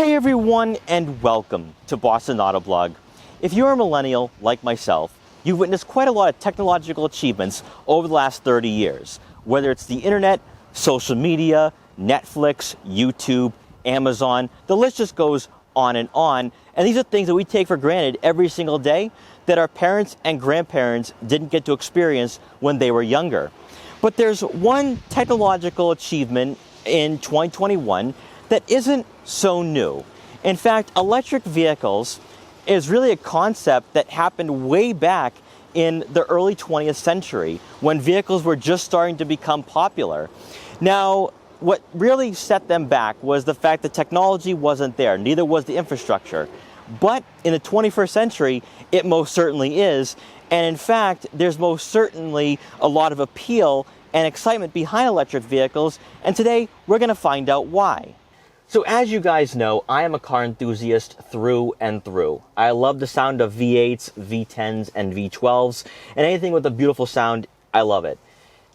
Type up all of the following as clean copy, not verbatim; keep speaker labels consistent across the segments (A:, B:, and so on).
A: Hey everyone, and welcome to Boston Autoblog. If you're a millennial like myself, you've witnessed quite a lot of technological achievements over the last 30 years, whether it's the internet, social media, Netflix, YouTube, Amazon, the list just goes on. And these are things that we take for granted every single day that our parents and grandparents didn't get to experience when they were younger. But there's one technological achievement in 2021 that isn't so new. In fact, electric vehicles is really a concept that happened way back in the early 20th century when vehicles were just starting to become popular. Now, what really set them back was the fact that technology wasn't there, neither was the infrastructure. But in the 21st century, it most certainly is. And in fact, there's most certainly a lot of appeal and excitement behind electric vehicles. And today, we're going to find out why. So as you guys know, I am a car enthusiast through and through. I love the sound of V8s, V10s, and V12s, and anything with a beautiful sound, I love it.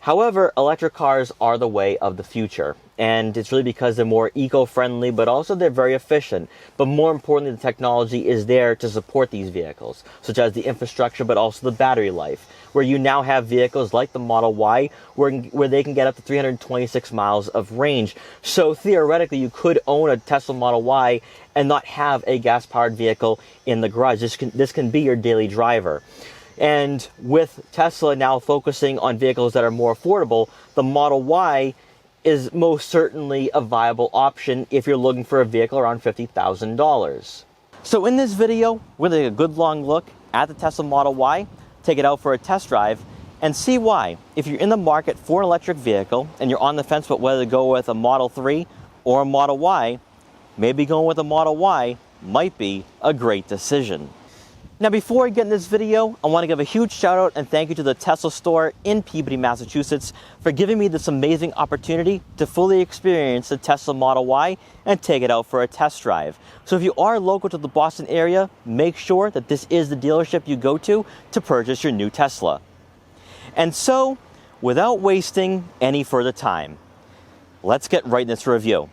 A: However, electric cars are the way of the future, and it's really because they're more eco-friendly, but also they're very efficient. But more importantly, the technology is there to support these vehicles, such as the infrastructure, but also the battery life, where you now have vehicles like the Model Y, where they can get up to 326 miles of range. So theoretically, you could own a Tesla Model Y and not have a gas-powered vehicle in the garage. This can be your daily driver. And with Tesla now focusing on vehicles that are more affordable, the Model Y is most certainly a viable option if you're looking for a vehicle around $50,000. So in this video, we're going to take a good long look at the Tesla Model Y, take it out for a test drive, and see why. If you're in the market for an electric vehicle and you're on the fence about whether to go with a Model 3 or a Model Y, maybe going with a Model Y might be a great decision. Now, before I get in this video, I want to give a huge shout out and thank you to the Tesla store in Peabody, Massachusetts for giving me this amazing opportunity to fully experience the Tesla Model Y and take it out for a test drive. So if you are local to the Boston area, make sure that this is the dealership you go to purchase your new Tesla. And so, without wasting any further time, let's get right in this review.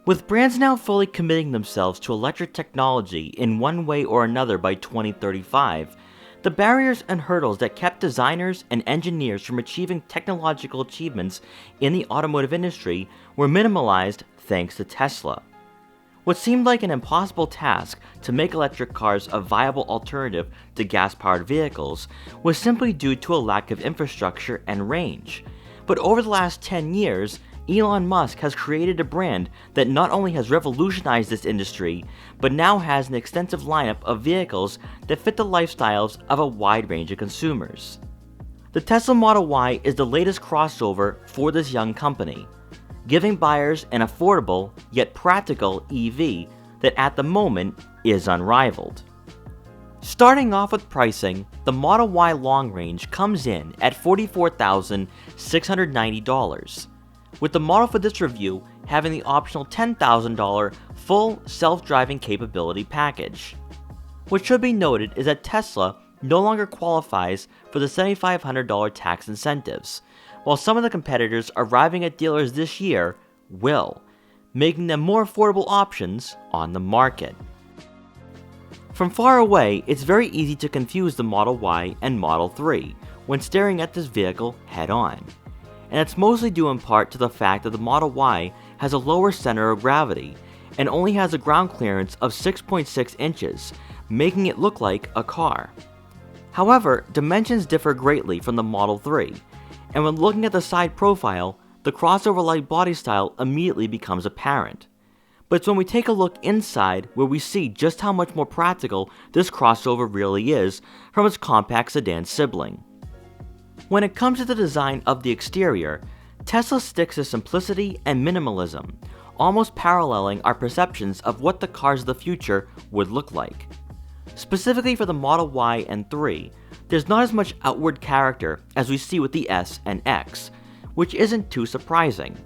A: With brands now fully committing themselves to electric technology in one way or another by 2035, the barriers and hurdles that kept designers and engineers from achieving technological achievements in the automotive industry were minimalized thanks to Tesla. What seemed like an impossible task to make electric cars a viable alternative to gas-powered vehicles was simply due to a lack of infrastructure and range. But over the last 10 years, Elon Musk has created a brand that not only has revolutionized this industry, but now has an extensive lineup of vehicles that fit the lifestyles of a wide range of consumers. The Tesla Model Y is the latest crossover for this young company, giving buyers an affordable yet practical EV that at the moment is unrivaled. Starting off with pricing, the Model Y long range comes in at $44,690. with the model for this review having the optional $10,000 full self-driving capability package. What should be noted is that Tesla no longer qualifies for the $7,500 tax incentives, while some of the competitors arriving at dealers this year will, making them more affordable options on the market. From far away, it's very easy to confuse the Model Y and Model 3 when staring at this vehicle head-on. And it's mostly due in part to the fact that the Model Y has a lower center of gravity and only has a ground clearance of 6.6 inches, making it look like a car. However, dimensions differ greatly from the Model 3, and when looking at the side profile, the crossover-like body style immediately becomes apparent. But it's when we take a look inside where we see just how much more practical this crossover really is from its compact sedan sibling. When it comes to the design of the exterior, Tesla sticks to simplicity and minimalism, almost paralleling our perceptions of what the cars of the future would look like. Specifically for the Model Y and 3, there's not as much outward character as we see with the S and X, which isn't too surprising.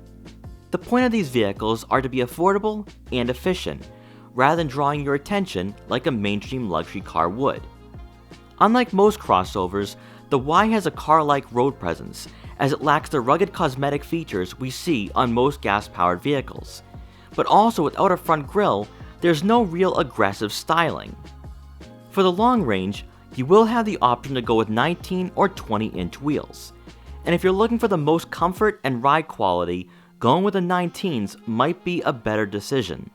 A: The point of these vehicles are to be affordable and efficient, rather than drawing your attention like a mainstream luxury car would. Unlike most crossovers, the Y has a car-like road presence, as it lacks the rugged cosmetic features we see on most gas-powered vehicles. But also without a front grille, there's no real aggressive styling. For the long range, you will have the option to go with 19 or 20-inch wheels. And if you're looking for the most comfort and ride quality, going with the 19s might be a better decision.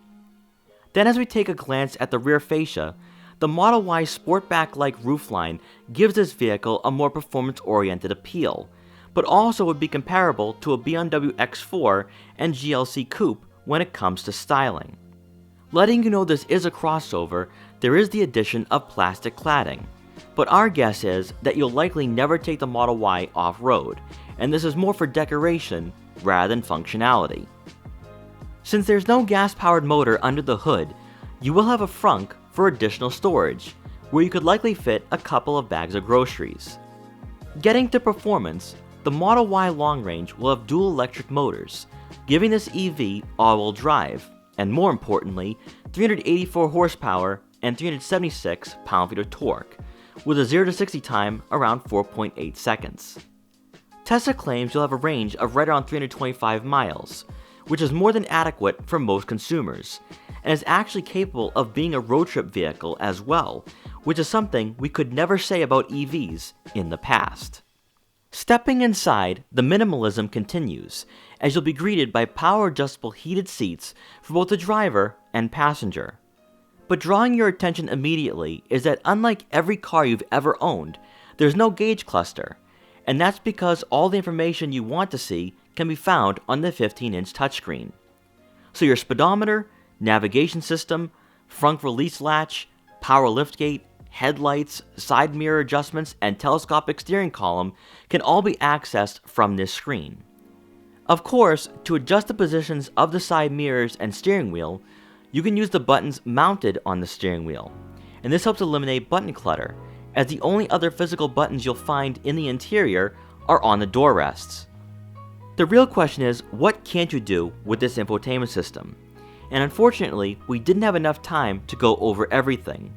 A: Then as we take a glance at the rear fascia, the Model Y Sportback-like roofline gives this vehicle a more performance-oriented appeal, but also would be comparable to a BMW X4 and GLC Coupe when it comes to styling. Letting you know this is a crossover, there is the addition of plastic cladding, but our guess is that you'll likely never take the Model Y off-road, and this is more for decoration rather than functionality. Since there's no gas-powered motor under the hood, you will have a frunk for additional storage, where you could likely fit a couple of bags of groceries. Getting to performance, the Model Y Long Range will have dual electric motors, giving this EV all-wheel drive, and more importantly, 384 horsepower and 376 pound-feet of torque, with a 0 to 60 time around 4.8 seconds. Tesla claims you'll have a range of right around 325 miles, which is more than adequate for most consumers, and is actually capable of being a road trip vehicle as well, which is something we could never say about EVs in the past. Stepping inside, the minimalism continues, as you'll be greeted by power-adjustable heated seats for both the driver and passenger. But drawing your attention immediately is that unlike every car you've ever owned, there's no gauge cluster, and that's because all the information you want to see can be found on the 15-inch touchscreen. So your speedometer, navigation system, front release latch, power liftgate, headlights, side mirror adjustments, and telescopic steering column can all be accessed from this screen. Of course, to adjust the positions of the side mirrors and steering wheel, you can use the buttons mounted on the steering wheel, and this helps eliminate button clutter, as the only other physical buttons you'll find in the interior are on the door rests. The real question is, what can't you do with this infotainment system? And unfortunately, we didn't have enough time to go over everything.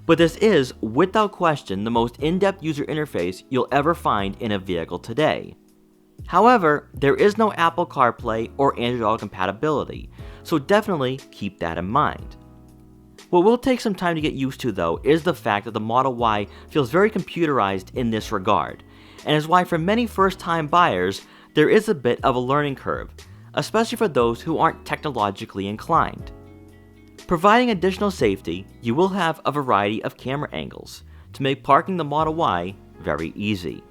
A: But this is, without question, the most in-depth user interface you'll ever find in a vehicle today. However, there is no Apple CarPlay or Android Auto compatibility, so definitely keep that in mind. What will take some time to get used to though is the fact that the Model Y feels very computerized in this regard, and is why for many first-time buyers, there is a bit of a learning curve, especially for those who aren't technologically inclined. Providing additional safety, you will have a variety of camera angles to make parking the Model Y very easy.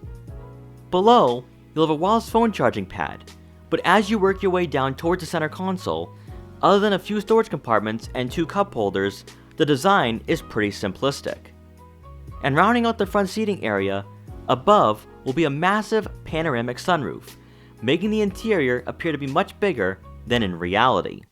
A: Below, you'll have a wireless phone charging pad, but as you work your way down towards the center console, other than a few storage compartments and 2 cup holders, the design is pretty simplistic. And rounding out the front seating area, above will be a massive panoramic sunroof, making the interior appear to be much bigger than in reality.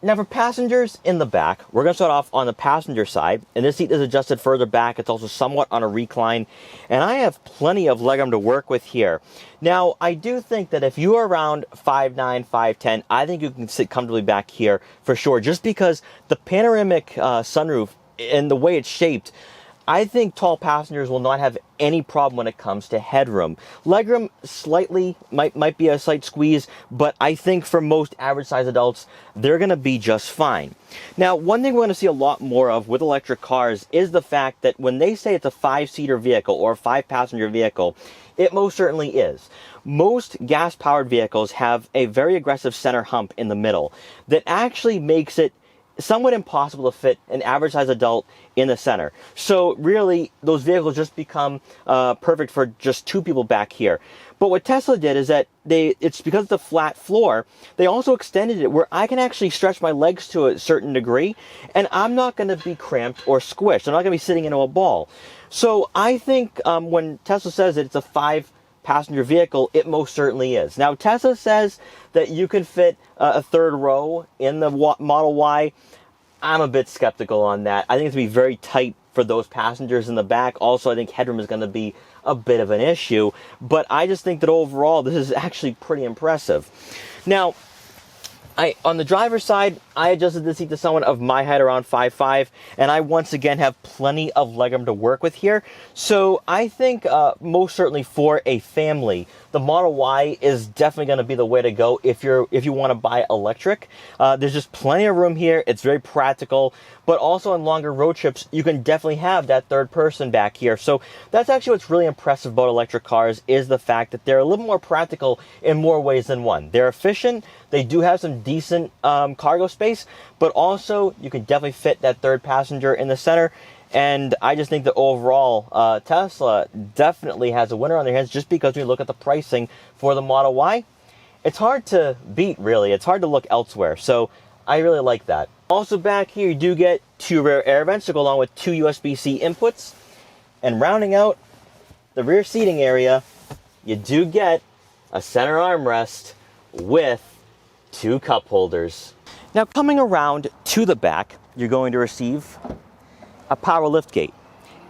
A: Now for passengers in the back, we're going to start off on the passenger side, and this seat is adjusted further back. It's also somewhat on a recline, and I have plenty of legroom to work with here. Now, I do think that if you are around 5'9", 5'10", I think you can sit comfortably back here for sure, just because the panoramic sunroof and the way it's shaped, I think tall passengers will not have any problem when it comes to headroom. Legroom slightly might be a slight squeeze, but I think for most average size adults, they're going to be just fine. Now, one thing we're going to see a lot more of with electric cars is the fact that when they say it's a 5-seater vehicle or a 5-passenger vehicle, it most certainly is. Most gas-powered vehicles have a very aggressive center hump in the middle that actually makes it somewhat impossible to fit an average size adult in the center. So really, those vehicles just become perfect for just 2 people back here. But what Tesla did is that it's because of the flat floor, they also extended it where I can actually stretch my legs to a certain degree, and I'm not going to be cramped or squished. I'm not going to be sitting into a ball. So I think when Tesla says that it's a 5-passenger vehicle, it most certainly is. Now, Tesla says that you can fit a third row in the Model Y. I'm a bit skeptical on that. I think it's going to be very tight for those passengers in the back. Also, I think headroom is going to be a bit of an issue, but I just think that overall, this is actually pretty impressive. Now, On the driver's side, I adjusted the seat to someone of my height, around 5'5", and I once again have plenty of legroom to work with here. So I think most certainly for a family, the Model Y is definitely going to be the way to go if you want to buy electric. There's just plenty of room here. It's very practical, but also on longer road trips, you can definitely have that third person back here. So that's actually what's really impressive about electric cars, is the fact that they're a little more practical in more ways than one. They're efficient. They do have some decent cargo space, but also you can definitely fit that third passenger in the center. And I just think that overall, Tesla definitely has a winner on their hands, just because when you look at the pricing for the Model Y, it's hard to beat, really. It's hard to look elsewhere. So I really like that. Also back here, you do get 2 rear air vents to go along with 2 USB-C inputs. And rounding out the rear seating area, you do get a center armrest with 2 cup holders. Now coming around to the back, you're going to receive a power lift gate.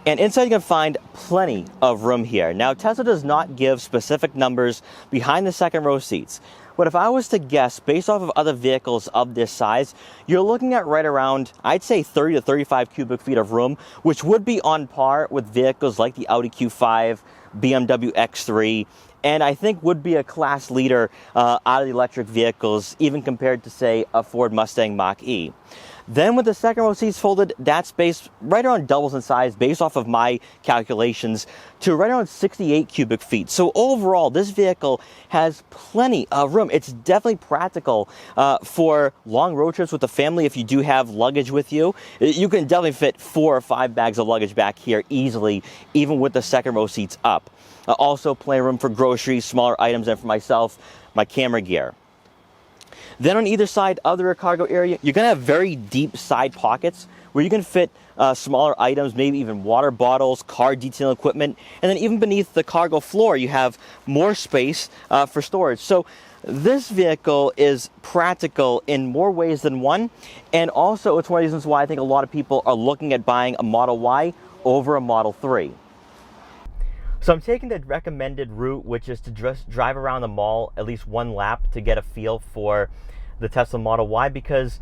A: And inside you can find plenty of room here. Now Tesla does not give specific numbers behind the second row seats, but if I was to guess, based off of other vehicles of this size, you're looking at right around, I'd say 30 to 35 cubic feet of room, which would be on par with vehicles like the Audi Q5, BMW X3, and I think would be a class leader out of the electric vehicles, even compared to, say, a Ford Mustang Mach-E. Then with the second row seats folded, that space right around doubles in size, based off of my calculations, to right around 68 cubic feet. So overall, this vehicle has plenty of room. It's definitely practical for long road trips with the family. If you do have luggage with you, you can definitely fit 4 or 5 bags of luggage back here easily, even with the second row seats up. Also plenty of room for groceries, smaller items, and for myself, my camera gear. Then on either side of the rear cargo area, you're going to have very deep side pockets where you can fit smaller items, maybe even water bottles, car detailing equipment, and then even beneath the cargo floor, you have more space for storage. So this vehicle is practical in more ways than one, and also it's one of the reasons why I think a lot of people are looking at buying a Model Y over a Model 3. So I'm taking the recommended route, which is to just drive around the mall at least 1 lap to get a feel for the Tesla Model Y, because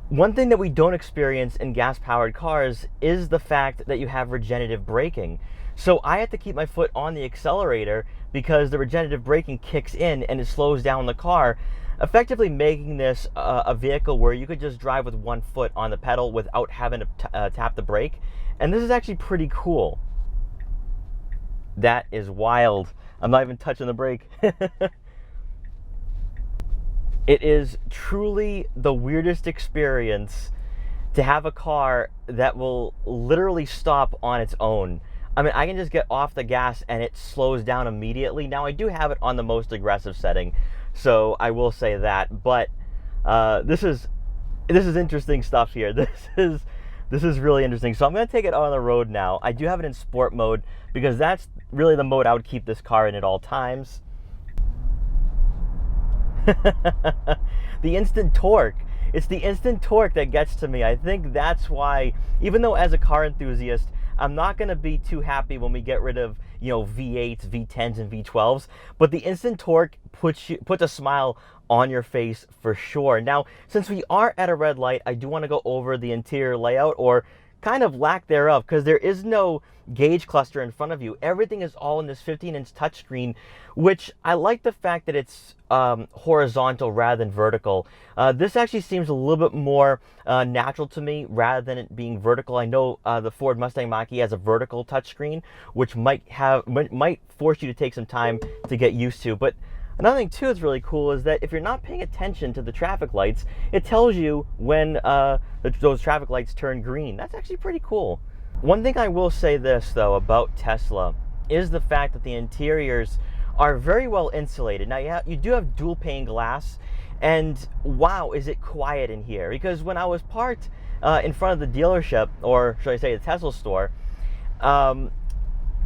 A: one thing that we don't experience in gas-powered cars is the fact that you have regenerative braking. So I have to keep my foot on the accelerator because the regenerative braking kicks in and it slows down the car, effectively making this a vehicle where you could just drive with 1 foot on the pedal without having to tap the brake. And this is actually pretty cool. That is wild. I'm not even touching the brake. It is truly the weirdest experience to have a car that will literally stop on its own. I mean, I can just get off the gas and it slows down immediately. Now, I do have it on the most aggressive setting, so I will say that. But this is interesting stuff here. This is really interesting. So I'm going to take it on the road now. I do have it in sport mode because that's really the mode I would keep this car in at all times. The instant torque. It's the instant torque that gets to me. I think that's why, even though as a car enthusiast, I'm not going to be too happy when we get rid of, V8s, V10s, and V12s, but the instant torque puts a smile on your face for sure. Now, since we are at a red light, I do want to go over the interior layout, or kind of lack thereof, because there is no gauge cluster in front of you. Everything is all in this 15-inch touchscreen, which I like the fact that it's horizontal rather than vertical. This actually seems a little bit more natural to me rather than it being vertical. I know the Ford Mustang Mach-E has a vertical touchscreen, which might force you to take some time to get used to. But another thing too that's really cool is that if you're not paying attention to the traffic lights, it tells you when those traffic lights turn green. That's actually pretty cool. One thing I will say this though about Tesla is the fact that the interiors are very well insulated. Now you do have dual pane glass, and wow, is it quiet in here. Because when I was parked in front of the dealership, or should I say the Tesla store, there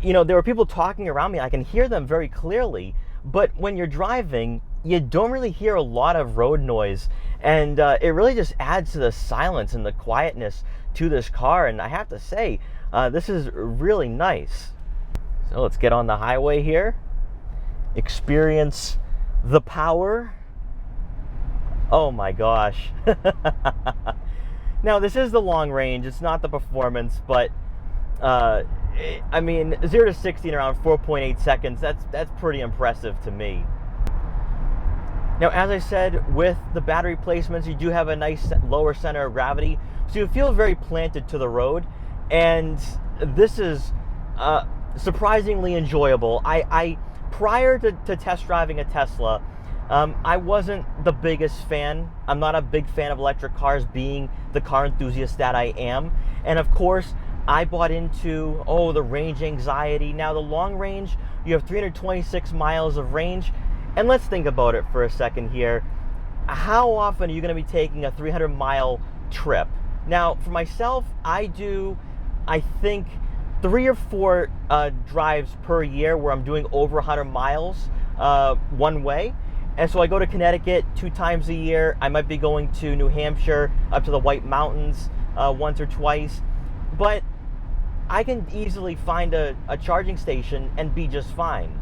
A: were people talking around me. I can hear them very clearly, but when you're driving, you don't really hear a lot of road noise, and it really just adds to the silence and the quietness to this car. And I have to say, this is really nice. So let's get on the highway here, experience the power Oh my gosh. Now, this is the long range. It's not the performance, but I mean, 0 to 60 in around 4.8 seconds. That's pretty impressive to me. Now, as I said, with the battery placements, you do have a nice lower center of gravity, so you feel very planted to the road, and this is surprisingly enjoyable. I prior to test driving a Tesla, I wasn't the biggest fan. I'm not a big fan of electric cars, being the car enthusiast that I am, and of course, I bought into, the range anxiety. Now, the long range, you have 326 miles of range. And let's think about it for a second here. How often are you going to be taking a 300-mile trip? Now, for myself, I think, 3 or 4 drives per year where I'm doing over 100 miles one way. And so I go to Connecticut 2 times a year. I might be going to New Hampshire, up to the White Mountains once or twice. But I can easily find a charging station and be just fine.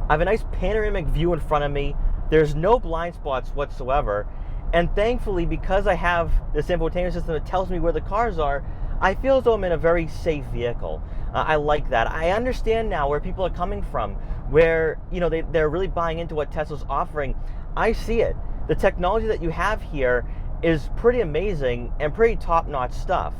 A: I have a nice panoramic view in front of me. There's no blind spots whatsoever. And thankfully, because I have this infotainment system that tells me where the cars are, I feel as though I'm in a very safe vehicle. I like that. I understand now where people are coming from, where they're really buying into what Tesla's offering. I see it. The technology that you have here is pretty amazing and pretty top-notch stuff.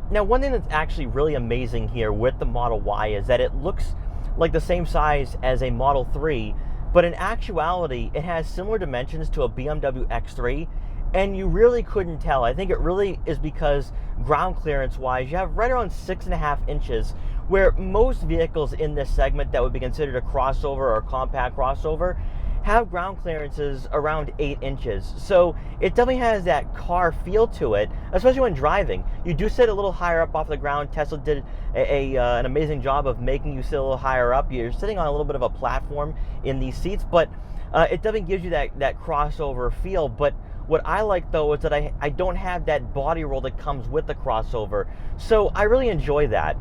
A: Now, one thing that's actually really amazing here with the Model Y is that it looks like the same size as a Model 3, but in actuality, it has similar dimensions to a BMW X3, and you really couldn't tell. I think it really is because ground clearance-wise, you have right around 6.5 inches, where most vehicles in this segment that would be considered a crossover or a compact crossover have ground clearances around 8 inches. So it definitely has that car feel to it, especially when driving. You do sit a little higher up off the ground. Tesla did an amazing job of making you sit a little higher up. You're sitting on a little bit of a platform in these seats, but it definitely gives you that crossover feel. But what I like, though, is that I don't have that body roll that comes with the crossover. So I really enjoy that.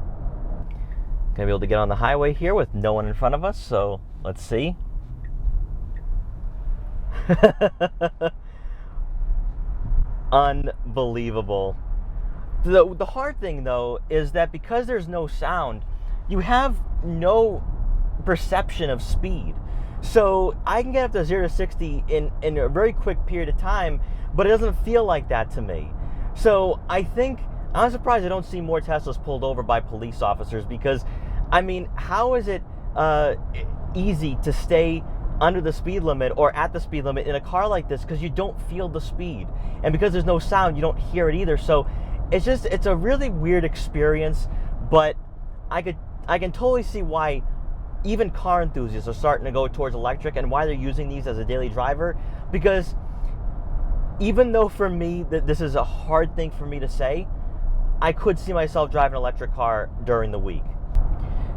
A: Gonna be able to get on the highway here with no one in front of us, so let's see. Unbelievable. The hard thing, though, is that because there's no sound, you have no perception of speed. So I can get up to 0 to 60 in a very quick period of time, but it doesn't feel like that to me. So I'm surprised I don't see more Teslas pulled over by police officers, because, I mean, how is it easy to stay under the speed limit or at the speed limit in a car like this, because you don't feel the speed, and because there's no sound, you don't hear it either. So it's a really weird experience, but I can totally see why even car enthusiasts are starting to go towards electric, and why they're using these as a daily driver. Because even though for me this is a hard thing for me to say, I could see myself driving an electric car during the week.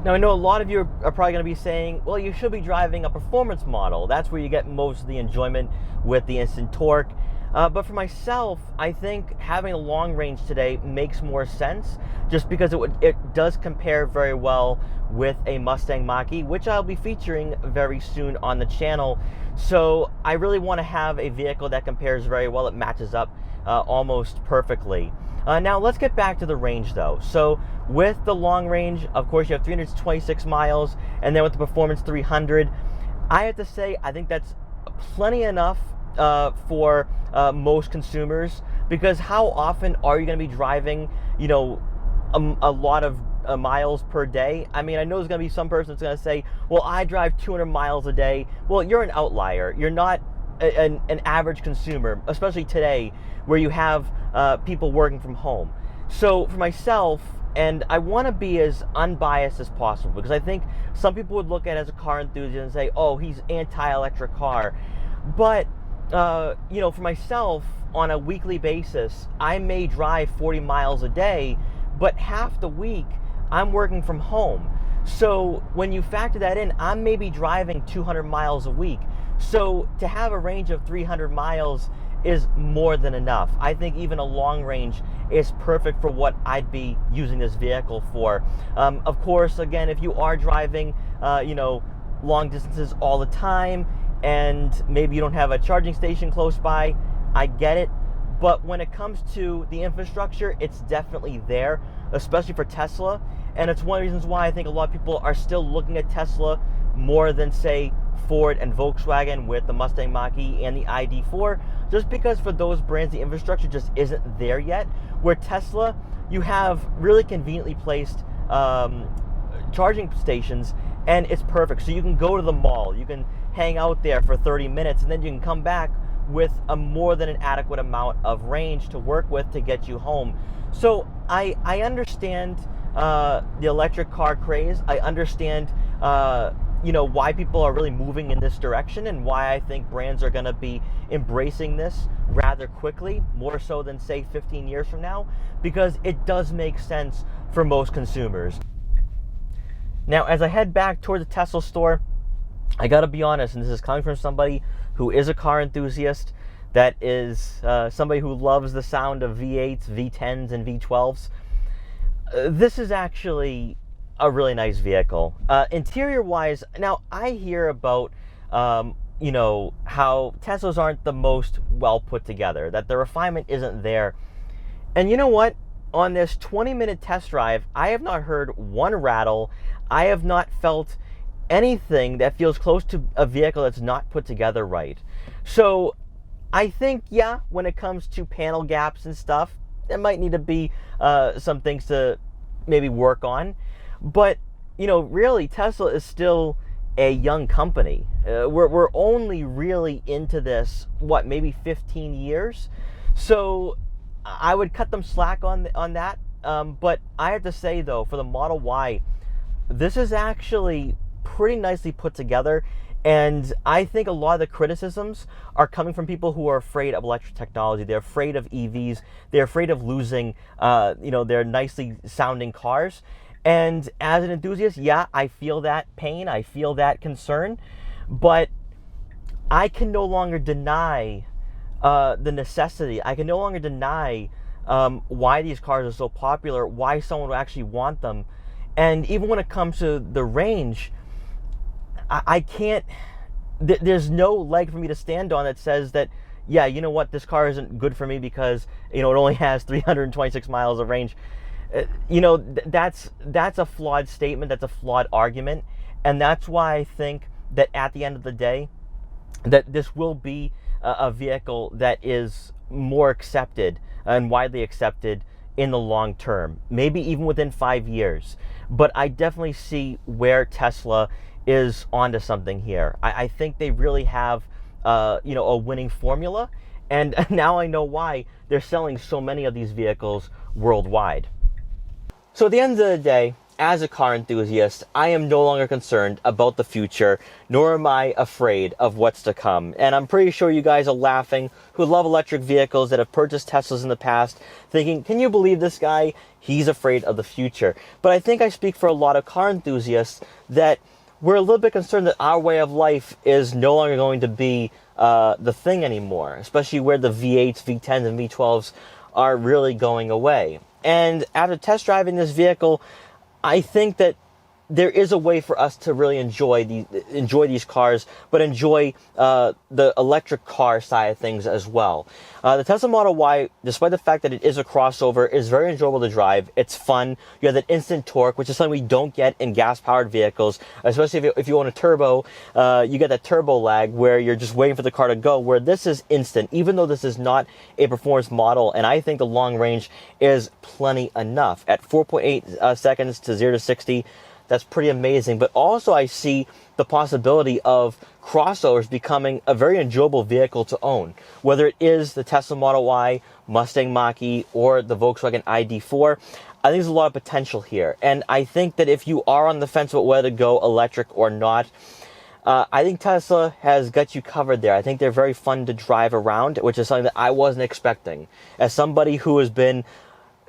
A: Now, I know a lot of you are probably going to be saying, well, you should be driving a performance model. That's where you get most of the enjoyment with the instant torque. But for myself, I think having a long range today makes more sense, just because it does compare very well with a Mustang Mach-E, which I'll be featuring very soon on the channel. So I really want to have a vehicle that compares very well. It matches up almost perfectly. Now, let's get back to the range, though. So with the long range, of course, you have 326 miles, and then with the performance 300. I have to say, I think that's plenty enough for most consumers, because how often are you going to be driving, a lot of miles per day? I mean, I know there's going to be some person that's going to say, well, I drive 200 miles a day. Well, you're an outlier. You're not an average consumer, especially today, where you have people working from home. So for myself, and I want to be as unbiased as possible, because I think some people would look at it as a car enthusiast and say, oh, he's anti-electric car. But for myself, on a weekly basis, I may drive 40 miles a day, but half the week I'm working from home. So when you factor that in, I'm maybe driving 200 miles a week. So to have a range of 300 miles is more than enough. I think even a long range is perfect for what I'd be using this vehicle for. Of course, again, if you are driving, long distances all the time, and maybe you don't have a charging station close by, I get it. But when it comes to the infrastructure, it's definitely there, especially for Tesla. And it's one of the reasons why I think a lot of people are still looking at Tesla more than, say, Ford and Volkswagen with the Mustang Mach-E and the ID4, just because for those brands, the infrastructure just isn't there yet. Where Tesla, you have really conveniently placed charging stations, and it's perfect. So you can go to the mall, you can hang out there for 30 minutes, and then you can come back with a more than an adequate amount of range to work with to get you home. So I understand the electric car craze. I understand why people are really moving in this direction, and why I think brands are going to be embracing this rather quickly, more so than, say, 15 years from now, because it does make sense for most consumers. Now, as I head back toward the Tesla store, I gotta be honest, and this is coming from somebody who is a car enthusiast, that is somebody who loves the sound of V8s, V10s, and V12s. This is actually a really nice vehicle. Interior-wise, now I hear about, how Teslas aren't the most well put together, that the refinement isn't there. And you know what? On this 20-minute test drive, I have not heard one rattle. I have not felt anything that feels close to a vehicle that's not put together right. So I think, yeah, when it comes to panel gaps and stuff, there might need to be some things to maybe work on. But, really, Tesla is still a young company. We're only really into this, maybe 15 years? So I would cut them slack on that. But I have to say, though, for the Model Y, this is actually pretty nicely put together. And I think a lot of the criticisms are coming from people who are afraid of electric technology. They're afraid of EVs. They're afraid of losing, their nicely sounding cars. And as an enthusiast, yeah, I feel that pain. I feel that concern. But I can no longer deny the necessity. I can no longer deny why these cars are so popular, why someone would actually want them. And even when it comes to the range, I can't, there's no leg for me to stand on that says that, yeah, you know what, this car isn't good for me because, it only has 326 miles of range. That's a flawed statement. That's a flawed argument. And that's why I think that at the end of the day, that this will be a vehicle that is more accepted and widely accepted in the long term, maybe even within 5 years. But I definitely see where Tesla is onto something here. I think they really have, a winning formula. And now I know why they're selling so many of these vehicles worldwide. So at the end of the day, as a car enthusiast, I am no longer concerned about the future, nor am I afraid of what's to come. And I'm pretty sure you guys are laughing who love electric vehicles that have purchased Teslas in the past, thinking, can you believe this guy? He's afraid of the future. But I think I speak for a lot of car enthusiasts that we're a little bit concerned that our way of life is no longer going to be the thing anymore, especially where the V8s, V10s, and V12s are really going away. And after test driving this vehicle, I think that there is a way for us to really enjoy these cars, but enjoy the electric car side of things as well. The Tesla Model Y, despite the fact that it is a crossover, is very enjoyable to drive. It's fun. You have that instant torque, which is something we don't get in gas-powered vehicles, especially if you own a turbo. You get that turbo lag where you're just waiting for the car to go, where this is instant, even though this is not a performance model. And I think the long range is plenty enough. At 4.8 seconds to 0 to 60, that's pretty amazing. But also I see the possibility of crossovers becoming a very enjoyable vehicle to own. Whether it is the Tesla Model Y, Mustang Mach-E, or the Volkswagen ID4, I think there's a lot of potential here. And I think that if you are on the fence about whether to go electric or not, I think Tesla has got you covered there. I think they're very fun to drive around, which is something that I wasn't expecting. As somebody who has been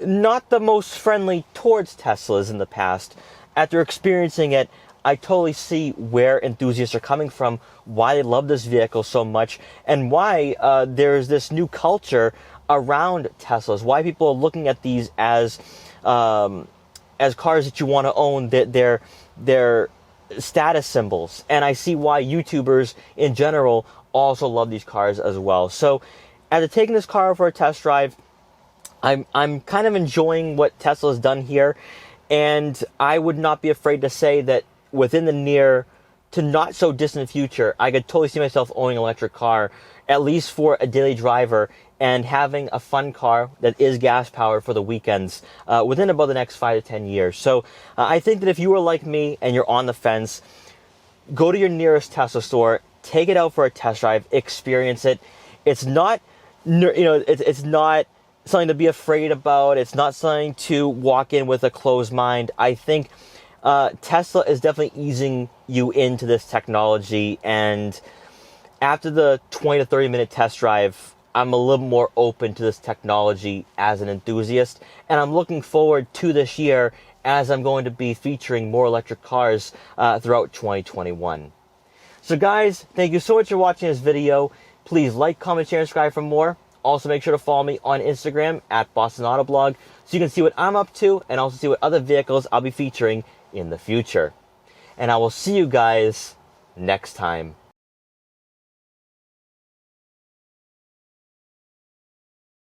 A: not the most friendly towards Teslas in the past, after experiencing it, I totally see where enthusiasts are coming from, why they love this vehicle so much, and why there's this new culture around Teslas, why people are looking at these as cars that you want to own, they're status symbols. And I see why YouTubers in general also love these cars as well. So after taking this car for a test drive, I'm kind of enjoying what Tesla's done here, and I would not be afraid to say that within the near to not so distant future, I could totally see myself owning an electric car, at least for a daily driver, and having a fun car that is gas powered for the weekends within about the next 5 to 10 years. So I think that if you are like me and you're on the fence, go to your nearest Tesla store, take it out for a test drive, experience it. It's not, it's not something to be afraid about. It's not something to walk in with a closed mind. I think Tesla is definitely easing you into this technology, and after the 20 to 30 minute test drive, I'm a little more open to this technology as an enthusiast, and I'm looking forward to this year as I'm going to be featuring more electric cars throughout 2021. So guys, thank you so much for watching this video. Please like, comment, share, and subscribe for more. Also make sure to follow me on Instagram at Boston Autoblog so you can see what I'm up to and also see what other vehicles I'll be featuring in the future. And I will see you guys next time.